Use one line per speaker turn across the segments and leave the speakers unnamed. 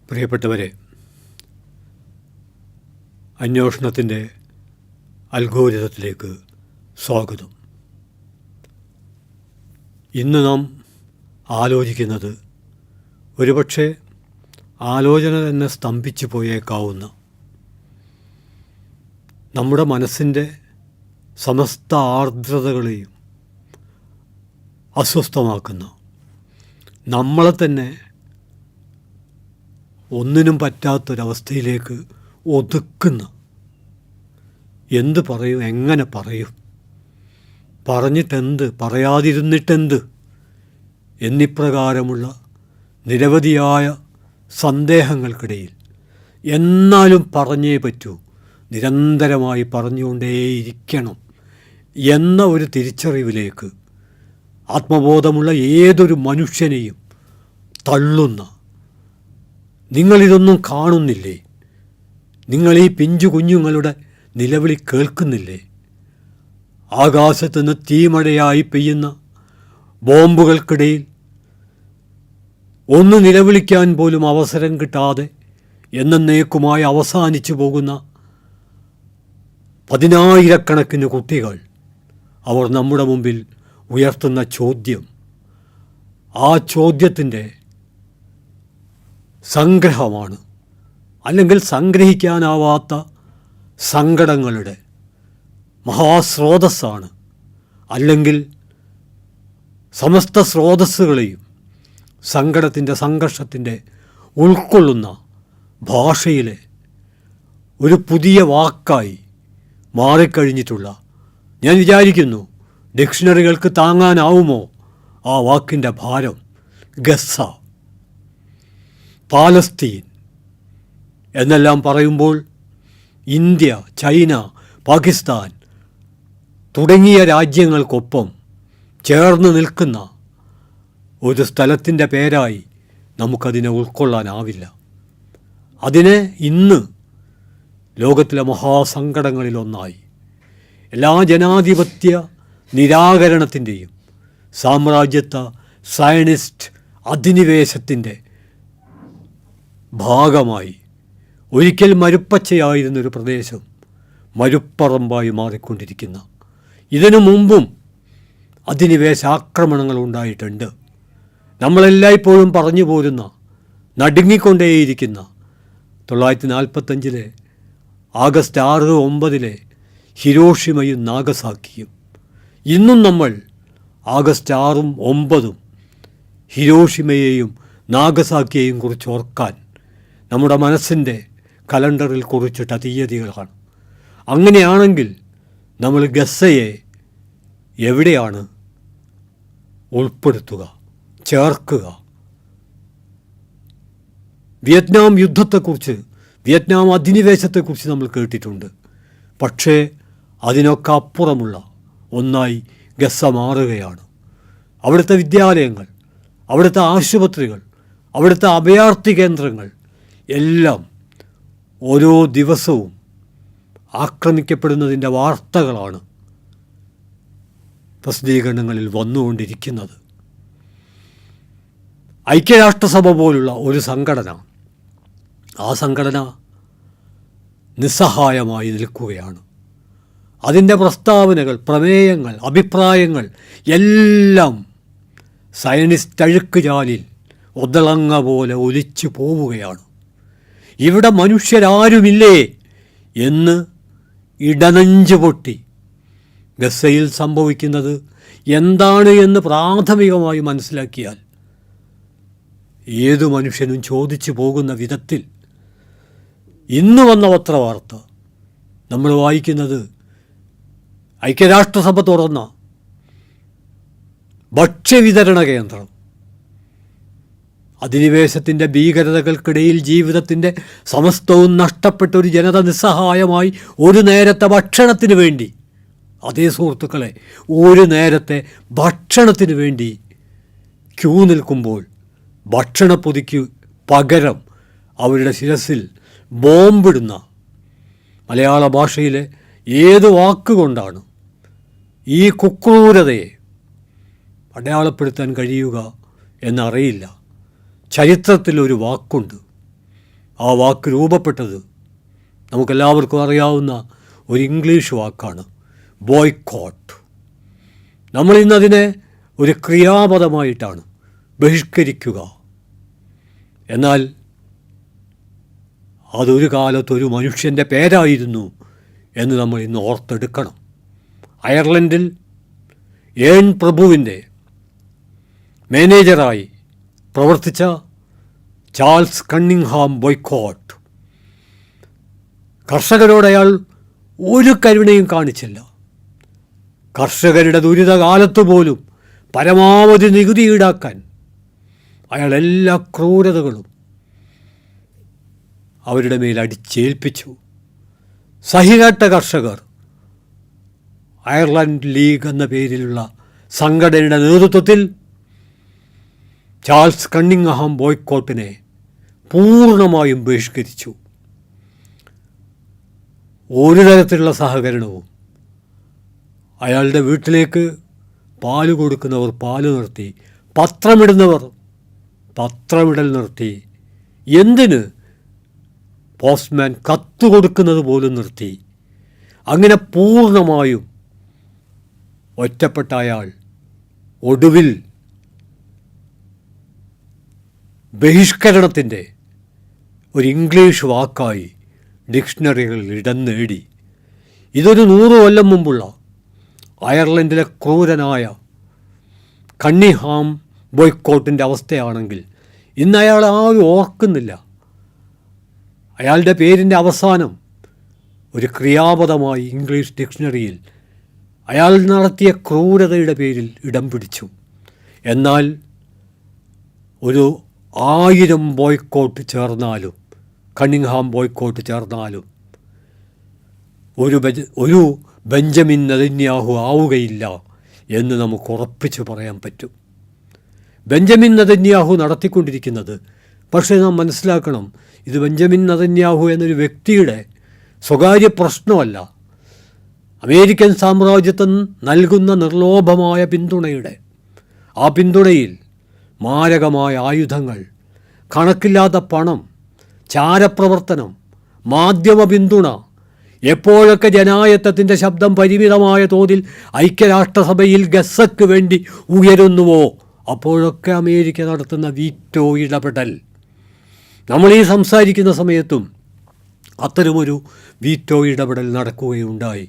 പ്രിയപ്പെട്ടവരെ, അന്വേഷണത്തിൻ്റെ അൽഗോരിതത്തിലേക്ക് സ്വാഗതം. ഇന്ന് നാം ആലോചിക്കുന്നത് ഒരുപക്ഷെ ആലോചന തന്നെ സ്തംഭിച്ചു പോയേക്കാവുന്ന, നമ്മുടെ മനസ്സിൻ്റെ സമസ്ത ആർദ്രതകളെയും അസ്വസ്ഥമാക്കുന്ന, നമ്മളെ തന്നെ ഒന്നിനും പറ്റാത്തൊരവസ്ഥയിലേക്ക് ഒതുക്കുന്ന, എന്ത് പറയും, എങ്ങനെ പറയും, പറഞ്ഞിട്ടെന്ത്, പറയാതിരുന്നിട്ടെന്ത് എന്നിപ്രകാരമുള്ള നിരവധിയായ സന്ദേഹങ്ങൾക്കിടയിൽ എന്നാലും പറഞ്ഞേ പറ്റൂ, നിരന്തരമായി പറഞ്ഞുകൊണ്ടേയിരിക്കണം എന്ന ഒരു തിരിച്ചറിവിലേക്ക് ആത്മബോധമുള്ള ഏതൊരു മനുഷ്യനെയും തള്ളുന്ന, നിങ്ങളിതൊന്നും കാണുന്നില്ലേ, നിങ്ങൾ ഈ പിഞ്ചു കുഞ്ഞുങ്ങളുടെ നിലവിളി കേൾക്കുന്നില്ലേ, ആകാശത്തുനിന്ന് തീമഴയായി പെയ്യുന്ന ബോംബുകൾക്കിടയിൽ ഒന്ന് നിലവിളിക്കാൻ പോലും അവസരം കിട്ടാതെ എന്നേക്കുമായി അവസാനിച്ചു പോകുന്ന പതിനായിരക്കണക്കിന് കുട്ടികൾ, അവർ നമ്മുടെ മുമ്പിൽ ഉയർത്തുന്ന ചോദ്യം, ആ ചോദ്യത്തിൻ്റെ സംഗ്രഹമാണ്, അല്ലെങ്കിൽ സംഗ്രഹിക്കാനാവാത്ത സങ്കടങ്ങളുടെ മഹാസ്രോതസ്സാണ്, അല്ലെങ്കിൽ സമസ്ത സ്രോതസ്സുകളെയും സങ്കടത്തിൻ്റെ, സംഘർഷത്തിൻ്റെ ഉൾക്കൊള്ളുന്ന ഭാഷയിലെ ഒരു പുതിയ വാക്കായി മാറിക്കഴിഞ്ഞിട്ടുള്ള, ഞാൻ വിചാരിക്കുന്നു ഡിക്ഷണറികൾക്ക് താങ്ങാനാവുമോ ആ വാക്കിൻ്റെ ഭാരം, ഗസ്സ, പാലസ്തീൻ എന്നെല്ലാം പറയുമ്പോൾ ഇന്ത്യ, ചൈന, പാകിസ്ഥാൻ തുടങ്ങിയ രാജ്യങ്ങൾക്കൊപ്പം ചേർന്ന് നിൽക്കുന്ന ഒരു സ്ഥലത്തിൻ്റെ പേരായി നമുക്കതിനെ ഉൾക്കൊള്ളാനാവില്ല. അതിനെ ഇന്ന് ലോകത്തിലെ മഹാസങ്കടങ്ങളിലൊന്നായി, എല്ലാ ജനാധിപത്യ നിരാകരണത്തിൻ്റെയും സാമ്രാജ്യത്വ സയനിസ്റ്റ് അധിനിവേശത്തിൻ്റെ ഭാഗമായി ഒരിക്കൽ മരുപ്പച്ചയായിരുന്നൊരു പ്രദേശം മരുപ്പറമ്പായി മാറിക്കൊണ്ടിരിക്കുന്ന, ഇതിനു മുമ്പും അധിനിവേശ ആക്രമണങ്ങൾ ഉണ്ടായിട്ടുണ്ട്. നമ്മളെല്ലായ്പ്പോഴും പറഞ്ഞു പോരുന്ന, നടുങ്ങിക്കൊണ്ടേയിരിക്കുന്ന 1945 ആഗസ്റ്റ് 6-9 ഹിരോഷിമയും നാഗസാക്കിയും, ഇന്നും നമ്മൾ ആഗസ്റ്റ് 6-9 ഹിരോഷിമയെയും നാഗസാക്കിയെയും കുറിച്ച് ഓർക്കാൻ നമ്മുടെ മനസ്സിൻ്റെ കലണ്ടറിൽ കുറിച്ചിട്ട തീയതികളാണ്. അങ്ങനെയാണെങ്കിൽ നമ്മൾ ഗസ്സയെ എവിടെയാണ് ഉൾപ്പെടുത്തുക, ചേർക്കുക? വിയറ്റ്നാം യുദ്ധത്തെക്കുറിച്ച്, വിയറ്റ്നാം അധിനിവേശത്തെക്കുറിച്ച് നമ്മൾ കേട്ടിട്ടുണ്ട്. പക്ഷേ അതിനൊക്കെ അപ്പുറമുള്ള ഒന്നായി ഗസ്സ മാറുകയാണ്. അവിടുത്തെ വിദ്യാലയങ്ങൾ, അവിടുത്തെ ആശുപത്രികൾ, അവിടുത്തെ അഭയാർത്ഥി കേന്ദ്രങ്ങൾ എല്ലാം ഓരോ ദിവസവും ആക്രമിക്കപ്പെടുന്നതിൻ്റെ വാർത്തകളാണ് പ്രസിദ്ധീകരണങ്ങളിൽ വന്നുകൊണ്ടിരിക്കുന്നത്. ഐക്യരാഷ്ട്രസഭ പോലുള്ള ഒരു സംഘടന, ആ സംഘടന നിസ്സഹായമായി നിൽക്കുകയാണ്. അതിൻ്റെ പ്രസ്താവനകൾ, പ്രമേയങ്ങൾ, അഭിപ്രായങ്ങൾ എല്ലാം സയനിസ്റ്റ് അഴുക്കുചാലിൽ ഒതളങ്ങ പോലെ ഒലിച്ചു പോവുകയാണ്. ഇവിടെ മനുഷ്യരാരുമില്ലേ എന്ന് ഇടനെഞ്ചു പൊട്ടി ഗസ്സയിൽ സംഭവിക്കുന്നത് എന്താണ് എന്ന് പ്രാഥമികമായി മനസ്സിലാക്കിയാൽ ഏതു മനുഷ്യനും ചോദിച്ചു പോകുന്ന വിധത്തിൽ ഇന്ന് വന്ന പത്രവാർത്ത നമ്മൾ വായിക്കുന്നത്, ഐക്യരാഷ്ട്രസഭ തുറന്ന ഭക്ഷ്യവിതരണ കേന്ദ്രം, അധിനിവേശത്തിൻ്റെ ഭീകരതകൾക്കിടയിൽ ജീവിതത്തിൻ്റെ സമസ്തവും നഷ്ടപ്പെട്ട ഒരു ജനത നിസ്സഹായമായി ഒരു നേരത്തെ ഭക്ഷണത്തിന് വേണ്ടി, അതേ സുഹൃത്തുക്കളെ, ഒരു നേരത്തെ ഭക്ഷണത്തിന് വേണ്ടി ക്യൂ നിൽക്കുമ്പോൾ ഭക്ഷണപ്പൊതിക്ക് പകരം അവരുടെ ശിരസിൽ ബോംബിടുന്ന മലയാള ഭാഷയിലെ ഏത് വാക്കുകൊണ്ടാണ് ഈ കുക്രൂരതയെ അടയാളപ്പെടുത്താൻ കഴിയുക എന്നറിയില്ല. ചരിത്രത്തിലൊരു വാക്കുണ്ട്, ആ വാക്ക് രൂപപ്പെട്ടത് നമുക്കെല്ലാവർക്കും അറിയാവുന്ന ഒരു ഇംഗ്ലീഷ് വാക്കാണ്, ബോയ്ക്കോട്ട്. നമ്മളിന്നതിനെ ഒരു ക്രിയാപദമായിട്ടാണ് ബഹിഷ്കരിക്കുക. എന്നാൽ അതൊരു കാലത്തൊരു മനുഷ്യൻ്റെ പേരായിരുന്നു എന്ന് നമ്മൾ ഇന്ന് ഓർത്തെടുക്കണം. അയർലൻഡിൽ ഏൺ പ്രഭുവിൻ്റെ മാനേജറായി പ്രവർത്തിച്ച ചാൾസ് കണ്ണിങ്ഹാം ബോയ്ക്കോട്ട് കർഷകരോട് അയാൾ ഒരു കരുണയും കാണിച്ചില്ല. കർഷകരുടെ ദുരിതകാലത്ത് പോലും പരമാവധി നികുതി ഈടാക്കാൻ അയാൾ എല്ലാ ക്രൂരതകളും അവരുടെ മേൽ അടിച്ചേൽപ്പിച്ചു. സഹികെട്ട കർഷകർ അയർലൻഡ് ലീഗ് എന്ന പേരിലുള്ള സംഘടനയുടെ നേതൃത്വത്തിൽ ചാൾസ് കണ്ണിങ്ഹാം ബോയ്ക്കോട്ടിനെ പൂർണ്ണമായും ബഹിഷ്കരിച്ചു. ഒരു തരത്തിലുള്ള സഹകരണവും, അയാളുടെ വീട്ടിലേക്ക് പാല് കൊടുക്കുന്നവർ പാല് നിർത്തി, പത്രമിടുന്നവർ പത്രമിടൽ നിർത്തി, എന്തിന് പോസ്റ്റ്മാൻ കത്ത് കൊടുക്കുന്നത് പോലും നിർത്തി. അങ്ങനെ പൂർണ്ണമായും ഒറ്റപ്പെട്ട അയാൾ ഒടുവിൽ ബഹിഷ്കരണത്തിൻ്റെ ഒരു ഇംഗ്ലീഷ് വാക്കായി ഡിക്ഷണറികളിൽ ഇടം നേടി. ഇതൊരു 100 കൊല്ലം മുമ്പുള്ള അയർലൻഡിലെ ക്രൂരനായ കണ്ണിങ്ഹാം ബോയ്ക്കോട്ടിൻ്റെ അവസ്ഥയാണെങ്കിൽ ഇന്ന് അയാൾ ആരും ഓർക്കുന്നില്ല. അയാളുടെ പേരിൻ്റെ അവസാനം ഒരു ക്രിയാപദമായി ഇംഗ്ലീഷ് ഡിക്ഷണറിയിൽ അയാൾ നടത്തിയ ക്രൂരതയുടെ പേരിൽ ഇടം പിടിച്ചു. എന്നാൽ ഒരു 1000 ബോയ്ക്കോട്ട് ചേർന്നാലും, കണ്ണിങ്ഹാം ബോയ്ക്കോട്ട് ചേർന്നാലും ഒരു ബെഞ്ചമിൻ നെതന്യാഹു ആവുകയില്ല എന്ന് നമുക്ക് ഉറപ്പിച്ച് പറയാൻ പറ്റും. ബെഞ്ചമിൻ നെതന്യാഹു നടത്തിക്കൊണ്ടിരിക്കുന്നത്, പക്ഷേ നാം മനസ്സിലാക്കണം, ഇത് ബെഞ്ചമിൻ നെതന്യാഹു എന്നൊരു വ്യക്തിയുടെ സ്വകാര്യ പ്രശ്നമല്ല. അമേരിക്കൻ സാമ്രാജ്യത്വം നൽകുന്ന നിർലോഭമായ പിന്തുണയുടെ, ആ പിന്തുണയിൽ മാരകമായ ആയുധങ്ങൾ, കണക്കില്ലാത്ത പണം, ചാരപ്രവർത്തനം, മാധ്യമ പിന്തുണ, എപ്പോഴൊക്കെ ജനായത്തത്തിൻ്റെ ശബ്ദം പരിമിതമായ തോതിൽ ഐക്യരാഷ്ട്രസഭയിൽ ഗസക്ക് വേണ്ടി ഉയരുന്നുവോ അപ്പോഴൊക്കെ അമേരിക്ക നടത്തുന്ന വീറ്റോ ഇടപെടൽ. നമ്മൾ ഈ സംസാരിക്കുന്ന സമയത്തും അത്തരമൊരു വീറ്റോ ഇടപെടൽ നടക്കുകയുണ്ടായി.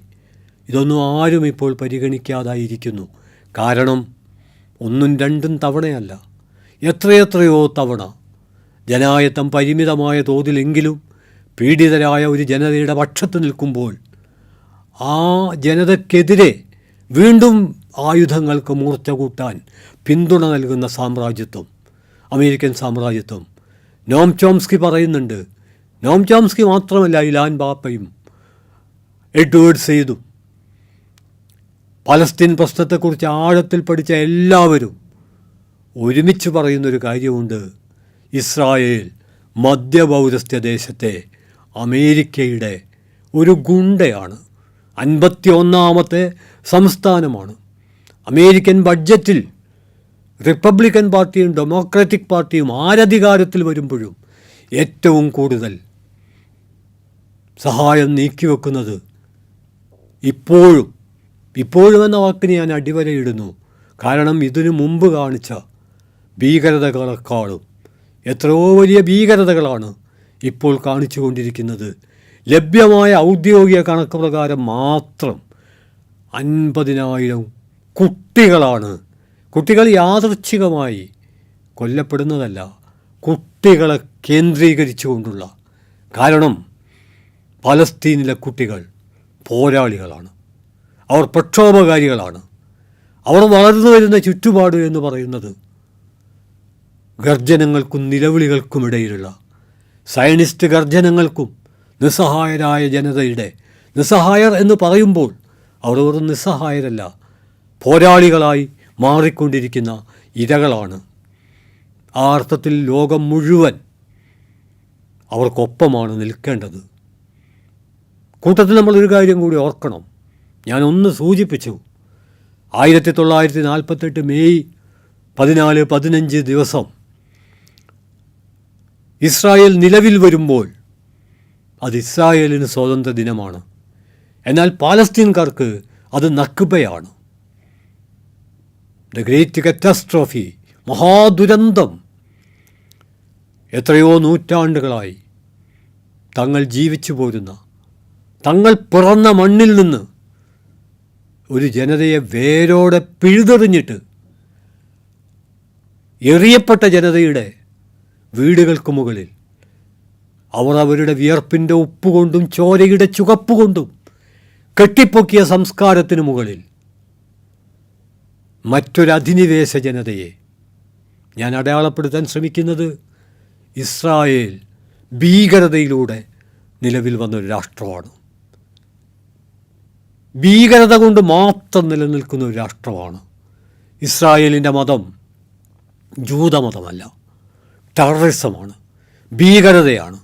ഇതൊന്നും ആരും ഇപ്പോൾ പരിഗണിക്കാതായിരിക്കുന്നു. കാരണം 1ഉം 2ഉം തവണയല്ല, എത്രയെത്രയോ തവണ ജനായത്തം പരിമിതമായ തോതിലെങ്കിലും പീഡിതരായ ഒരു ജനതയുടെ പക്ഷത്ത് നിൽക്കുമ്പോൾ ആ ജനതയ്ക്കെതിരെ വീണ്ടും ആയുധങ്ങൾക്ക് മൂർച്ച കൂട്ടാൻ പിന്തുണ നൽകുന്ന സാമ്രാജ്യത്വം, അമേരിക്കൻ സാമ്രാജ്യത്വം. നോം ചോംസ്കി പറയുന്നുണ്ട്, നോം ചോംസ്കി മാത്രമല്ല, ഇലാൻ ബാപ്പയും എഡ്വേർഡ് സെയ്ദും, പലസ്തീൻ പ്രശ്നത്തെക്കുറിച്ച് ആഴത്തിൽ പഠിച്ച എല്ലാവരും ഒരുമിച്ച് പറയുന്നൊരു കാര്യമുണ്ട്. ഇസ്രായേൽ മധ്യപൗരസ്ത്യ ദേശത്തെ അമേരിക്കയുടെ ഒരു ഗുണ്ടയാണ്. 51ാമത്തെ സംസ്ഥാനമാണ്. അമേരിക്കൻ ബഡ്ജറ്റിൽ റിപ്പബ്ലിക്കൻ പാർട്ടിയും ഡെമോക്രാറ്റിക് പാർട്ടിയും ആരധികാരത്തിൽ വരുമ്പോഴും ഏറ്റവും കൂടുതൽ സഹായം നീക്കിവെക്കുന്നത് ഇപ്പോഴും എന്ന വാക്കിന് ഞാൻ അടിവരയിടുന്നു. കാരണം ഇതിനു മുമ്പ് കാണിച്ച ഭീകരതകളെക്കാളും എത്രയോ വലിയ ഭീകരതകളാണ് ഇപ്പോൾ കാണിച്ചു കൊണ്ടിരിക്കുന്നത്. ലഭ്യമായ ഔദ്യോഗിക കണക്ക് പ്രകാരം മാത്രം 50,000 കുട്ടികളാണ്. കുട്ടികൾ യാദൃച്ഛികമായി കൊല്ലപ്പെടുന്നതല്ല, കുട്ടികളെ കേന്ദ്രീകരിച്ചുകൊണ്ടുള്ള. കാരണം പലസ്തീനിലെ കുട്ടികൾ പോരാളികളാണ്, അവർ പ്രക്ഷോഭകാരികളാണ്. അവർ വളർന്നു വരുന്ന ചുറ്റുപാട് എന്ന് പറയുന്നത് ഗർജനങ്ങൾക്കും നിലവിളികൾക്കുമിടയിലുള്ള, സയനിസ്റ്റ് ഗർജനങ്ങൾക്കും നിസ്സഹായരായ ജനതയുടെ, നിസ്സഹായർ എന്ന് പറയുമ്പോൾ അവർ വെറും നിസ്സഹായരല്ല, പോരാളികളായി മാറിക്കൊണ്ടിരിക്കുന്ന ഇരകളാണ്. ആ അർത്ഥത്തിൽ ലോകം മുഴുവൻ അവർക്കൊപ്പമാണ് നിൽക്കേണ്ടത്. കൂട്ടത്തിൽ നമ്മളൊരു കാര്യം കൂടി ഓർക്കണം. ഞാനൊന്ന് സൂചിപ്പിച്ചു. 1948 മെയ് 14-15 ദിവസം ഇസ്രായേൽ നിലവിൽ വരുമ്പോൾ അത് ഇസ്രായേലിന് സ്വാതന്ത്ര്യ ദിനമാണ്. എന്നാൽ പാലസ്തീൻകാർക്ക് അത് നക്ബയാണ്. ദ ഗ്രേറ്റ് കറ്റാസ്ട്രോഫി, മഹാദുരന്തം. എത്രയോ നൂറ്റാണ്ടുകളായി തങ്ങൾ ജീവിച്ചു പോരുന്ന, തങ്ങൾ പിറന്ന മണ്ണിൽ നിന്ന് ഒരു ജനതയെ വേരോടെ പിഴുതെറിഞ്ഞിട്ട് എറിയപ്പെട്ട ജനതയുടെ വീടുകൾക്ക് മുകളിൽ അവർ അവരുടെ വിയർപ്പിൻ്റെ ഉപ്പുകൊണ്ടും ചോരയുടെ ചുവപ്പുകൊണ്ടും കെട്ടിപ്പൊക്കിയ സംസ്കാരത്തിന് മുകളിൽ മറ്റൊരധിനിവേശ ജനതയെ ഞാൻ അടയാളപ്പെടുത്താൻ ശ്രമിക്കുന്നത് ഇസ്രായേൽ ഭീകരതയിലൂടെ നിലവിൽ വന്നൊരു രാഷ്ട്രമാണ്. ഭീകരത കൊണ്ട് മാത്രം നിലനിൽക്കുന്ന ഒരു രാഷ്ട്രമാണ് ഇസ്രായേലിൻ്റെ മതം. ജൂതമതമല്ല, ടെററിസമാണ്, ഭീകരതയാണ്.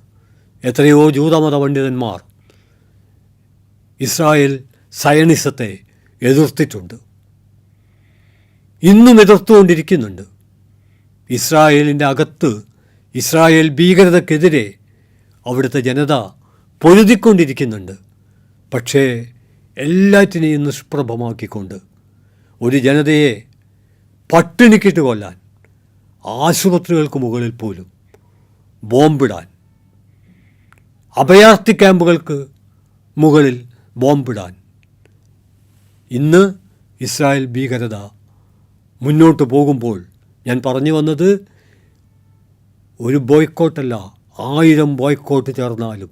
എത്രയോ ജൂതമത പണ്ഡിതന്മാർ ഇസ്രായേൽ സയണിസത്തെ എതിർത്തിട്ടുണ്ട്, ഇന്നും എതിർത്തുകൊണ്ടിരിക്കുന്നുണ്ട്. ഇസ്രായേലിൻ്റെ അകത്ത് ഇസ്രായേൽ ഭീകരതക്കെതിരെ അവിടുത്തെ ജനത പൊരുതിക്കൊണ്ടിരിക്കുന്നുണ്ട്. പക്ഷേ എല്ലാറ്റിനെയും നിഷ്പ്രഭമാക്കിക്കൊണ്ട് ഒരു ജനതയെ പട്ടിണിക്കിട്ട് കൊല്ലാൻ, ആശുപത്രികൾക്ക് മുകളിൽ പോലും ബോംബിടാൻ, അഭയാർത്ഥി ക്യാമ്പുകൾക്ക് മുകളിൽ ബോംബിടാൻ ഇന്ന് ഇസ്രായേൽ ഭീകരത മുന്നോട്ട് പോകുമ്പോൾ ഞാൻ പറഞ്ഞു വന്നത്, ഒരു ബോയ്ക്കോട്ടല്ല, 1000 ബോയ്ക്കോട്ട് ചേർന്നാലും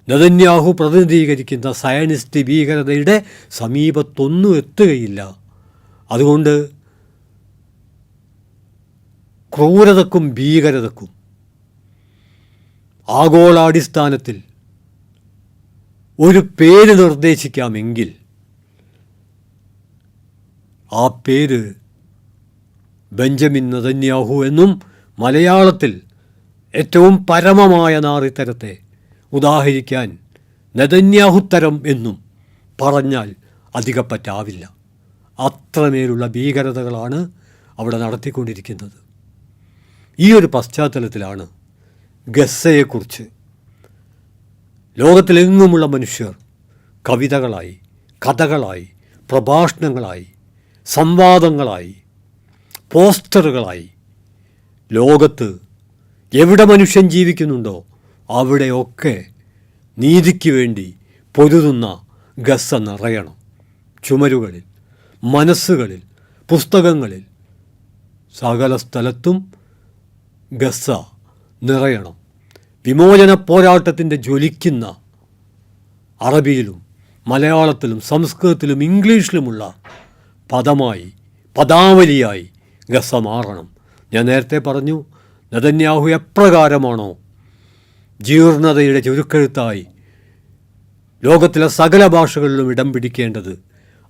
നെതന്യാഹു പ്രതിനിധീകരിക്കുന്ന സയനിസ്റ്റ് ഭീകരതയുടെ സമീപത്തൊന്നും എത്തുകയില്ല. അതുകൊണ്ട് ക്രൂരതക്കും ഭീകരതക്കും ആഗോളാടിസ്ഥാനത്തിൽ ഒരു പേര് നിർദ്ദേശിക്കാമെങ്കിൽ ആ പേര് ബെഞ്ചമിൻ നെതന്യാഹു എന്നും, മലയാളത്തിൽ ഏറ്റവും പരമമായ നാറിത്തരത്തെ ഉദാഹരിക്കാൻ നെതന്യാഹുത്തരം എന്നും പറഞ്ഞാൽ അധികപ്പറ്റാവില്ല. അത്രമേലുള്ള ഭീകരതകളാണ് അവിടെ നടത്തിക്കൊണ്ടിരിക്കുന്നത്. ഈ ഒരു പശ്ചാത്തലത്തിലാണ് ഗസ്സയെക്കുറിച്ച് ലോകത്തിലെങ്ങുമുള്ള മനുഷ്യർ കവിതകളായി, കഥകളായി, പ്രഭാഷണങ്ങളായി, സംവാദങ്ങളായി, പോസ്റ്ററുകളായി ലോകത്ത് എവിടെ മനുഷ്യൻ ജീവിക്കുന്നുണ്ടോ അവിടെയൊക്കെ നീതിക്ക് വേണ്ടി പൊരുതുന്ന ഗസ്സ നിറയണം. ചുമരുകളിൽ, മനസ്സുകളിൽ, പുസ്തകങ്ങളിൽ, സകല സ്ഥലത്തും ഗസ്സ നിറയണം. വിമോചന പോരാട്ടത്തിൻ്റെ ജ്വലിക്കുന്ന അറബിയിലും മലയാളത്തിലും സംസ്കൃതത്തിലും ഇംഗ്ലീഷിലുമുള്ള പദമായി, പദാവലിയായി ഗസ്സ മാറണം. ഞാൻ നേരത്തെ പറഞ്ഞു, നെതന്യാഹു എപ്രകാരമാണോ ജീർണതയുടെ ചുരുക്കെഴുത്തായി ലോകത്തിലെ സകല ഭാഷകളിലും ഇടം പിടിക്കേണ്ടത്,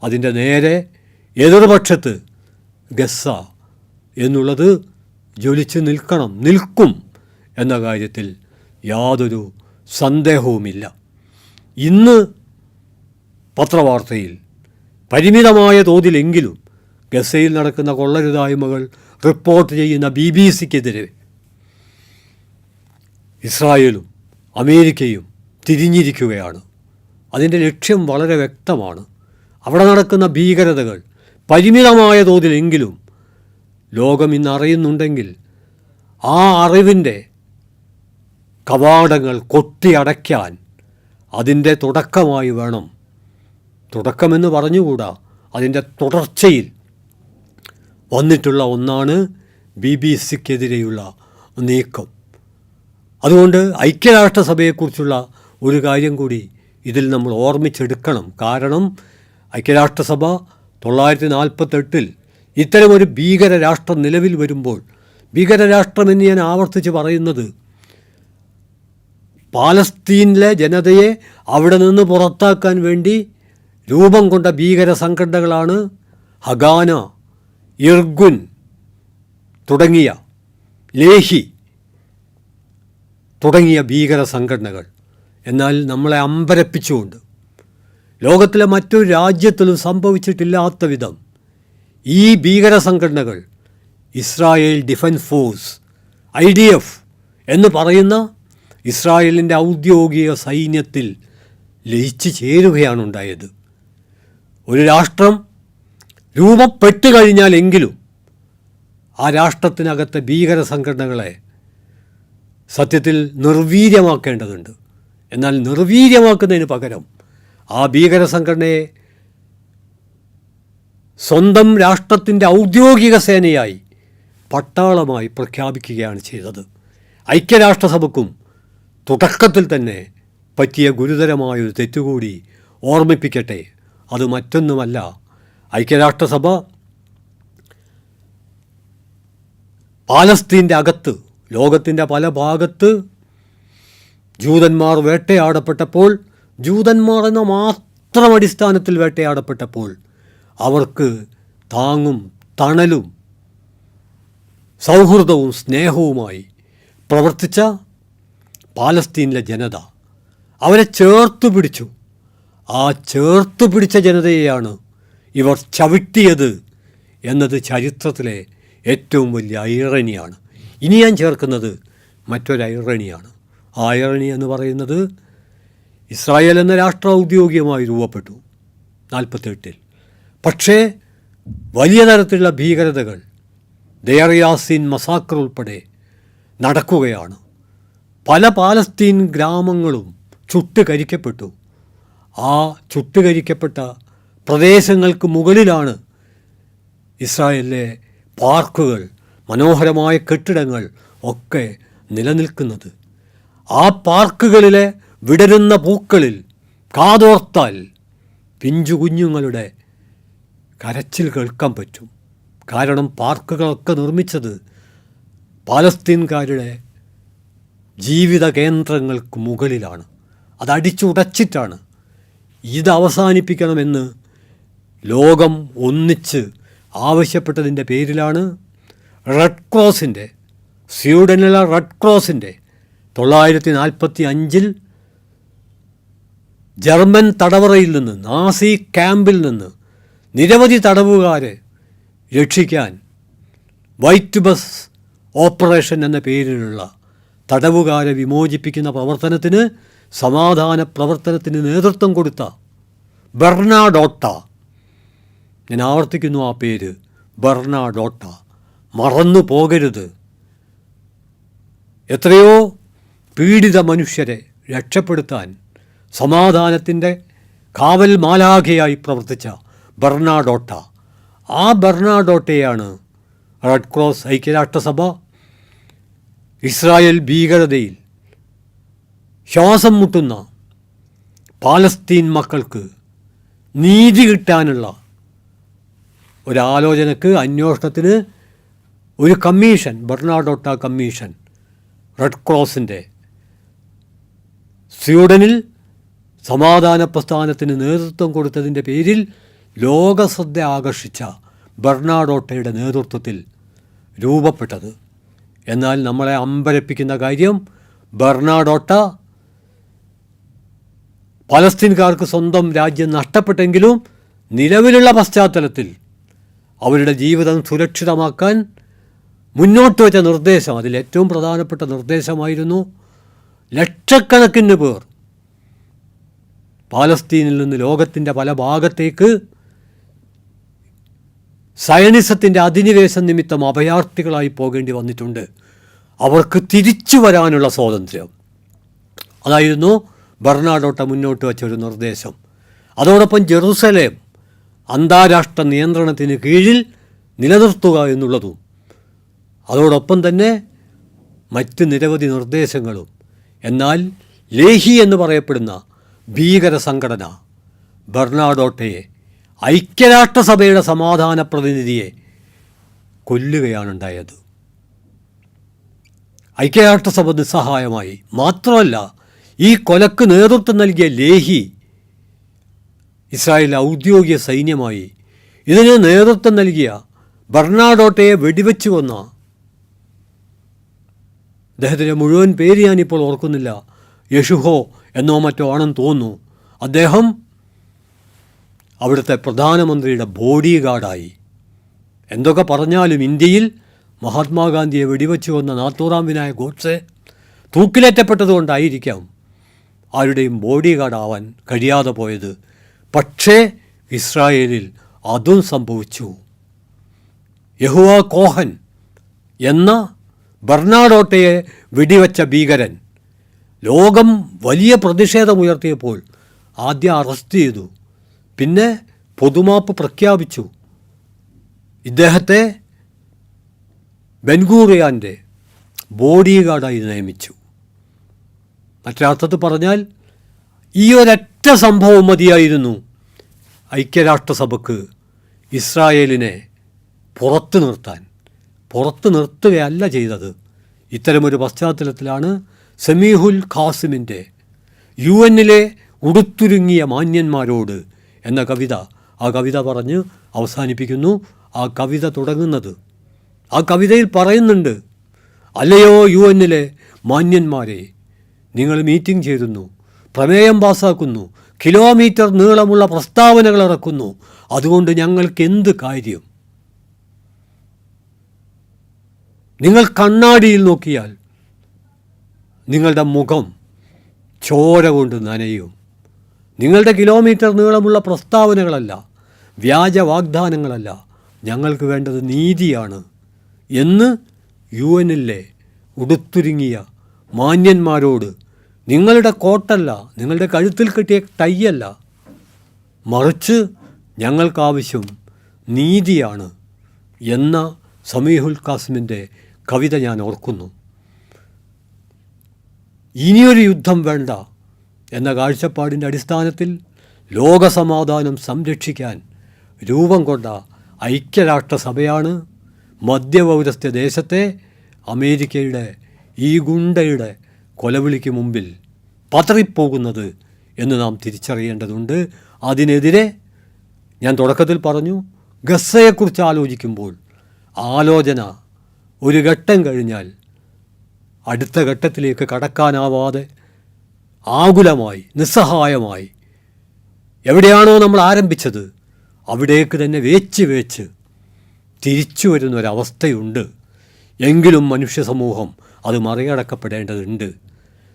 അതിൻ്റെ നേരെ എതിർപക്ഷത്ത് ഗസ്സ എന്നുള്ളത് ജ്വലിച്ച് നിൽക്കും എന്ന കാര്യത്തിൽ യാതൊരു സന്ദേഹവുമില്ല. ഇന്ന് പത്രവാർത്തയിൽ പരിമിതമായ തോതിലെങ്കിലും ഗസയിൽ നടക്കുന്ന കൊള്ളരുതായ്മകൾ റിപ്പോർട്ട് ചെയ്യുന്ന BBC-ക്കെതിരെ ഇസ്രായേലും അമേരിക്കയും തിരിഞ്ഞിരിക്കുകയാണ്. അതിൻ്റെ ലക്ഷ്യം വളരെ വ്യക്തമാണ്. അവിടെ നടക്കുന്ന ഭീകരതകൾ പരിമിതമായ തോതിലെങ്കിലും ലോകം ഇന്ന് അറിയുന്നുണ്ടെങ്കിൽ ആ അറിവിൻ്റെ കവാടങ്ങൾ കൊട്ടിയടയ്ക്കാൻ അതിൻ്റെ തുടക്കമായി വേണം, തുടക്കമെന്ന് പറഞ്ഞുകൂടാ, അതിൻ്റെ തുടർച്ചയിൽ വന്നിട്ടുള്ള ഒന്നാണ് BBC-ക്കെതിരെയുള്ള നീക്കം. അതുകൊണ്ട് ഐക്യരാഷ്ട്രസഭയെക്കുറിച്ചുള്ള ഒരു കാര്യം കൂടി ഇതിൽ നമ്മൾ ഓർമ്മിച്ചെടുക്കണം. കാരണം ഐക്യരാഷ്ട്രസഭ 1948 ഇത്തരമൊരു ഭീകരരാഷ്ട്രം നിലവിൽ വരുമ്പോൾ, ഭീകരരാഷ്ട്രമെന്ന് ഞാൻ ആവർത്തിച്ച് പറയുന്നത് പാലസ്തീനിലെ ജനതയെ അവിടെ നിന്ന് പുറത്താക്കാൻ വേണ്ടി രൂപം കൊണ്ട ഭീകര സംഘടനകളാണ് ഹഗാന, ഇർഗുൻ തുടങ്ങിയ, ലേഹി തുടങ്ങിയ ഭീകര സംഘടനകൾ. എന്നാൽ നമ്മളെ അമ്പരപ്പിച്ചുകൊണ്ട് ലോകത്തിലെ മറ്റൊരു രാജ്യത്തിലും സംഭവിച്ചിട്ടില്ലാത്ത വിധം ഈ ഭീകര സംഘടനകൾ ഇസ്രായേൽ ഡിഫൻസ് ഫോഴ്സ് IDF എന്ന് പറയുന്ന ഇസ്രായേലിൻ്റെ ഔദ്യോഗിക സൈന്യത്തിൽ ലയിച്ചു ചേരുകയാണ് ഉണ്ടായത്. ഒരു രാഷ്ട്രം രൂപപ്പെട്ടു കഴിഞ്ഞാലെങ്കിലും ആ രാഷ്ട്രത്തിനകത്തെ ഭീകര സംഘടനകളെ സത്യത്തിൽ നിർവീര്യമാക്കേണ്ടതുണ്ട്. എന്നാൽ നിർവീര്യമാക്കുന്നതിന് പകരം ആ ഭീകര സംഘടനയെ സ്വന്തം രാഷ്ട്രത്തിൻ്റെ ഔദ്യോഗിക സേനയായി പട്ടാളമായി പ്രഖ്യാപിക്കുകയാണ് ചെയ്തത്. ഐക്യരാഷ്ട്രസഭയ്ക്കും തുടക്കത്തിൽ തന്നെ പറ്റിയ ഗുരുതരമായൊരു തെറ്റുകൂടി ഓർമ്മിപ്പിക്കട്ടെ. അത് മറ്റൊന്നുമല്ല, ഐക്യരാഷ്ട്രസഭ പാലസ്തീൻ്റെ അകത്ത് ലോകത്തിൻ്റെ പല ഭാഗത്ത് ജൂതന്മാർ വേട്ടയാടപ്പെട്ടപ്പോൾ, ജൂതന്മാർ എന്ന മാത്രം അടിസ്ഥാനത്തിൽ വേട്ടയാടപ്പെട്ടപ്പോൾ അവർക്ക് താങ്ങും തണലും സൗഹൃദവും സ്നേഹവുമായി പ്രവർത്തിച്ച പാലസ്തീനിലെ ജനത അവരെ ചേർത്തു പിടിച്ചു. ആ ചേർത്തു പിടിച്ച ജനതയെയാണ് ഇവർ ചവിട്ടിയത് എന്നത് ചരിത്രത്തിലെ ഏറ്റവും വലിയ ഐറണിയാണ്. ഇനി ഞാൻ ചേർക്കുന്നത് മറ്റൊരു ഐറണിയാണ്. ആ ഐറണി എന്ന് പറയുന്നത് ഇസ്രായേൽ എന്ന രാഷ്ട്രം ഔദ്യോഗികമായി രൂപപ്പെട്ടു 48. പക്ഷേ വലിയ തരത്തിലുള്ള ഭീകരതകൾ, ദെയർ യാസിൻ മസാക്കർ ഉൾപ്പെടെ നടക്കുകയാണ്. പല പാലസ്തീൻ ഗ്രാമങ്ങളും ചുട്ടുകരിക്കപ്പെട്ടു. ആ ചുട്ടുകരിക്കപ്പെട്ട പ്രദേശങ്ങൾക്ക് മുകളിലാണ് ഇസ്രായേലിലെ പാർക്കുകൾ, മനോഹരമായ കെട്ടിടങ്ങൾ ഒക്കെ നിലനിൽക്കുന്നത്. ആ പാർക്കുകളിലെ വിടരുന്ന പൂക്കളിൽ കാതോർത്താൽ പിഞ്ചു കുഞ്ഞുങ്ങളുടെ കരച്ചിൽ കേൾക്കാൻ പറ്റും. കാരണം പാർക്കുകളൊക്കെ നിർമ്മിച്ചത് പാലസ്തീൻകാരുടെ ജീവിത കേന്ദ്രങ്ങൾക്ക് മുകളിലാണ്. അതടിച്ചുടച്ചിട്ടാണ്. ഇത് അവസാനിപ്പിക്കണമെന്ന് ലോകം ഒന്നിച്ച് ആവശ്യപ്പെട്ടതിൻ്റെ പേരിലാണ് റെഡ് ക്രോസിൻ്റെ, സ്വീഡനിലെ റെഡ് ക്രോസിൻ്റെ 1945 ജർമ്മൻ തടവറയിൽ നിന്ന്, നാസി ക്യാമ്പിൽ നിന്ന് നിരവധി തടവുകാരെ രക്ഷിക്കാൻ വൈറ്റ് ബസ് ഓപ്പറേഷൻ എന്ന പേരിലുള്ള തടവുകാരെ വിമോചിപ്പിക്കുന്ന പ്രവർത്തനത്തിന്, സമാധാന പ്രവർത്തനത്തിന് നേതൃത്വം കൊടുത്ത ബെർണാഡോട്ട, ഞാൻ ആവർത്തിക്കുന്നു ആ പേര്, ബെർണാഡോട്ട, മറന്നു പോകരുത്. എത്രയോ പീഡിത മനുഷ്യരെ രക്ഷപ്പെടുത്താൻ സമാധാനത്തിൻ്റെ കാവൽ മാലാഖയായി പ്രവർത്തിച്ച ബെർണാഡോട്ട, ആ ബെർണാഡോട്ടയാണ് റെഡ് ക്രോസ് ഐക്യരാഷ്ട്രസഭ ഇസ്രായേൽ ഭീകരതയിൽ ശ്വാസം മുട്ടുന്ന പാലസ്തീൻ മക്കൾക്ക് നീതി കിട്ടാനുള്ള ഒരാലോചനക്ക്, അന്വേഷണത്തിന് ഒരു കമ്മീഷൻ, ബെർണാഡോട്ട കമ്മീഷൻ, റെഡ് ക്രോസിൻ്റെ സ്വീഡനിൽ സമാധാന പ്രസ്ഥാനത്തിന് നേതൃത്വം കൊടുത്തതിൻ്റെ പേരിൽ ലോകശ്രദ്ധ ആകർഷിച്ച ബെർണാഡോട്ടയുടെ നേതൃത്വത്തിൽ രൂപപ്പെട്ടത്. എന്നാൽ നമ്മളെ അമ്പരപ്പിക്കുന്ന കാര്യം, ബെർണാഡോട്ട പലസ്തീൻകാർക്ക് സ്വന്തം രാജ്യം നഷ്ടപ്പെട്ടെങ്കിലും നിലവിലുള്ള പശ്ചാത്തലത്തിൽ അവരുടെ ജീവിതം സുരക്ഷിതമാക്കാൻ മുന്നോട്ട് വച്ച നിർദ്ദേശം, അതിലേറ്റവും പ്രധാനപ്പെട്ട നിർദ്ദേശമായിരുന്നു ലക്ഷക്കണക്കിന് പേർ പാലസ്തീനിൽ നിന്ന് ലോകത്തിൻ്റെ പല ഭാഗത്തേക്ക് സയനിസത്തിൻ്റെ അധിനിവേശം നിമിത്തം അഭയാർത്ഥികളായി പോകേണ്ടി വന്നിട്ടുണ്ട്. അവർക്ക് തിരിച്ചു വരാനുള്ള സ്വാതന്ത്ര്യം. അതായിരുന്നു ബെർണാഡോട്ട മുന്നോട്ട് വച്ച ഒരു നിർദ്ദേശം. അതോടൊപ്പം ജെറുസലേം അന്താരാഷ്ട്ര നിയന്ത്രണത്തിന് കീഴിൽ നിലനിർത്തുക എന്നുള്ളതും, അതോടൊപ്പം തന്നെ മറ്റ് നിരവധി നിർദ്ദേശങ്ങളും. എന്നാൽ ലേഹി എന്ന് പറയപ്പെടുന്ന ഭീകര സംഘടന ബെർണാഡോട്ടയെ, ഐക്യരാഷ്ട്രസഭയുടെ സമാധാന പ്രതിനിധിയെ കൊല്ലുകയാണുണ്ടായത്. ഐക്യരാഷ്ട്രസഭ നിസ്സഹായമായി. മാത്രമല്ല, ഈ കൊലക്ക് നേതൃത്വം നൽകിയ ലേഹി ഇസ്രായേൽ ഔദ്യോഗിക സൈന്യമായി. ഇതിന് നേതൃത്വം നൽകിയ ബെർണാഡോട്ടയെ വെടിവെച്ച് കൊന്ന, അദ്ദേഹത്തിൻ്റെ മുഴുവൻ പേര് ഞാനിപ്പോൾ ഓർക്കുന്നില്ല, യശുഹോ എന്നോ മറ്റോ ആണെന്ന് തോന്നുന്നു. അദ്ദേഹം അവിടുത്തെ പ്രധാനമന്ത്രിയുടെ ബോഡി ഗാർഡായി. എന്തൊക്കെ പറഞ്ഞാലും ഇന്ത്യയിൽ മഹാത്മാഗാന്ധിയെ വെടിവെച്ച് കൊന്ന നാത്തൂറാം വിനായക് ഗോഡ്സെ തൂക്കിലേറ്റപ്പെട്ടതുകൊണ്ടായിരിക്കാം ആരുടെയും ബോഡി ഗാർഡ് ആവാൻ കഴിയാതെ പോയത്. പക്ഷേ ഇസ്രായേലിൽ അതും സംഭവിച്ചു. യഹുവ കോഹൻ എന്ന ബെർണാഡോട്ടയെ വെടിവെച്ച ഭീകരൻ ലോകം വലിയ പ്രതിഷേധമുയർത്തിയപ്പോൾ ആദ്യം അറസ്റ്റ് ചെയ്തു, പിന്നെ പൊതുമാപ്പ് പ്രഖ്യാപിച്ചു. ഇദ്ദേഹത്തെ ബെൻഗൂറിയാൻ്റെ ബോഡി ഗാർഡായി നിയമിച്ചു. മറ്റൊരർത്ഥത്തിൽ പറഞ്ഞാൽ ഈ ഒരൊറ്റ സംഭവം മതിയായിരുന്നു ഐക്യരാഷ്ട്രസഭയ്ക്ക് ഇസ്രായേലിനെ പുറത്തു നിർത്തുകയല്ല ചെയ്തത്. ഇത്തരമൊരു പശ്ചാത്തലത്തിലാണ് സമീഹുൽ ഖാസിമിൻ്റെ UN-ലെ ഉടുത്തുരുങ്ങിയ മാന്യന്മാരോട് എന്ന കവിത, ആ കവിത പറഞ്ഞ് അവസാനിപ്പിക്കുന്നു. ആ കവിത തുടങ്ങുന്നത്, ആ കവിതയിൽ പറയുന്നുണ്ട്, അല്ലയോ UN-ലെ മാന്യന്മാരെ, നിങ്ങൾ മീറ്റിംഗ് ചേരുന്നു, പ്രമേയം പാസ്സാക്കുന്നു, കിലോമീറ്റർ നീളമുള്ള പ്രസ്താവനകൾ ഇറക്കുന്നു, അതുകൊണ്ട് ഞങ്ങൾക്ക് എന്ത് കാര്യം? നിങ്ങൾ കണ്ണാടിയിൽ നോക്കിയാൽ നിങ്ങളുടെ മുഖം ചോര കൊണ്ട് നനയും. നിങ്ങളുടെ കിലോമീറ്റർ നീളമുള്ള പ്രസ്താവനകളല്ല, വ്യാജ വാഗ്ദാനങ്ങളല്ല, ഞങ്ങൾക്ക് വേണ്ടത് നീതിയാണ് എന്ന് UN-ലെ ഉടുത്തുരുങ്ങിയ മാന്യന്മാരോട്, നിങ്ങളുടെ കോട്ടല്ല, നിങ്ങളുടെ കഴുത്തിൽ കെട്ടിയ ടൈയല്ല, മറിച്ച് ഞങ്ങൾക്കാവശ്യം നീതിയാണ് എന്ന സമീഹുൽ ഖാസിമിൻ്റെ കവിത ഞാൻ ഓർക്കുന്നു. ഇനിയൊരു യുദ്ധം വേണ്ട എന്ന കാഴ്ചപ്പാടിൻ്റെ അടിസ്ഥാനത്തിൽ ലോകസമാധാനം സംരക്ഷിക്കാൻ രൂപം കൊണ്ട ഐക്യരാഷ്ട്രസഭയാണ് മധ്യപൗരസ്ത്യ ദേശത്തെ അമേരിക്കയുടെ ഈ ഗുണ്ടയുടെ കൊലവിളിക്ക് മുമ്പിൽ പതറിപ്പോകുന്നത് എന്ന് നാം തിരിച്ചറിയേണ്ടതുണ്ട്. അതിനെതിരെ ഞാൻ തുടക്കത്തിൽ പറഞ്ഞു, ഗസയെക്കുറിച്ച് ആലോചിക്കുമ്പോൾ ആലോചന ഒരു ഘട്ടം കഴിഞ്ഞാൽ അടുത്ത ഘട്ടത്തിലേക്ക് കടക്കാനാവാതെ ആകുലമായി നിസ്സഹായമായി എവിടെയാണോ നമ്മൾ ആരംഭിച്ചത് അവിടേക്ക് തന്നെ വേച്ച് തിരിച്ചു വരുന്നൊരവസ്ഥയുണ്ട്. എങ്കിലും മനുഷ്യ സമൂഹം അത് മറികടക്കപ്പെടേണ്ടതുണ്ട്.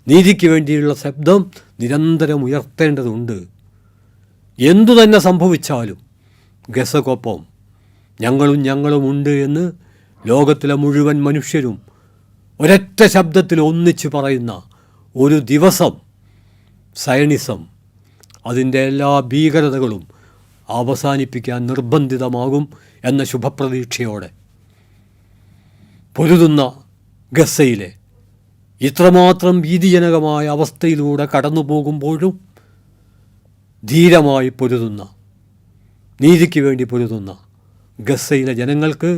നീതിക്ക് വേണ്ടിയുള്ള ശബ്ദം നിരന്തരം ഉയർത്തേണ്ടതുണ്ട്. എന്തു തന്നെ സംഭവിച്ചാലും ഗസക്കൊപ്പം ഞങ്ങളുമുണ്ട് എന്ന് ലോകത്തിലെ മുഴുവൻ മനുഷ്യരും ഒരൊറ്റ ശബ്ദത്തിൽ ഒന്നിച്ച് പറയുന്ന ഒരു ദിവസം സയണിസം അതിൻ്റെ എല്ലാ ഭീകരതകളും അവസാനിപ്പിക്കാൻ നിർബന്ധിതമാകും എന്ന ശുഭപ്രതീക്ഷയോടെ പൊരുതുന്ന ഗസയിലെ ഇത്രമാത്രം ഭീതിജനകമായ അവസ്ഥയിലൂടെ കടന്നു പോകുമ്പോഴും ധീരമായി പൊരുതുന്ന, നീതിക്ക് വേണ്ടി പൊരുതുന്ന ഗസയിലെ ജനങ്ങൾക്ക്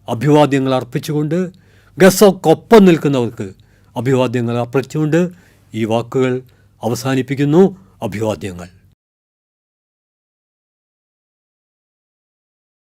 അഭിവാദ്യങ്ങൾ അർപ്പിച്ചുകൊണ്ട്, ഗസക്കൊപ്പം നിൽക്കുന്നവർക്ക് അഭിവാദ്യങ്ങൾ അർപ്പിച്ചുകൊണ്ട് ഈ വാക്കുകൾ അവസാനിപ്പിക്കുന്നു. അഭിവാദ്യങ്ങൾ.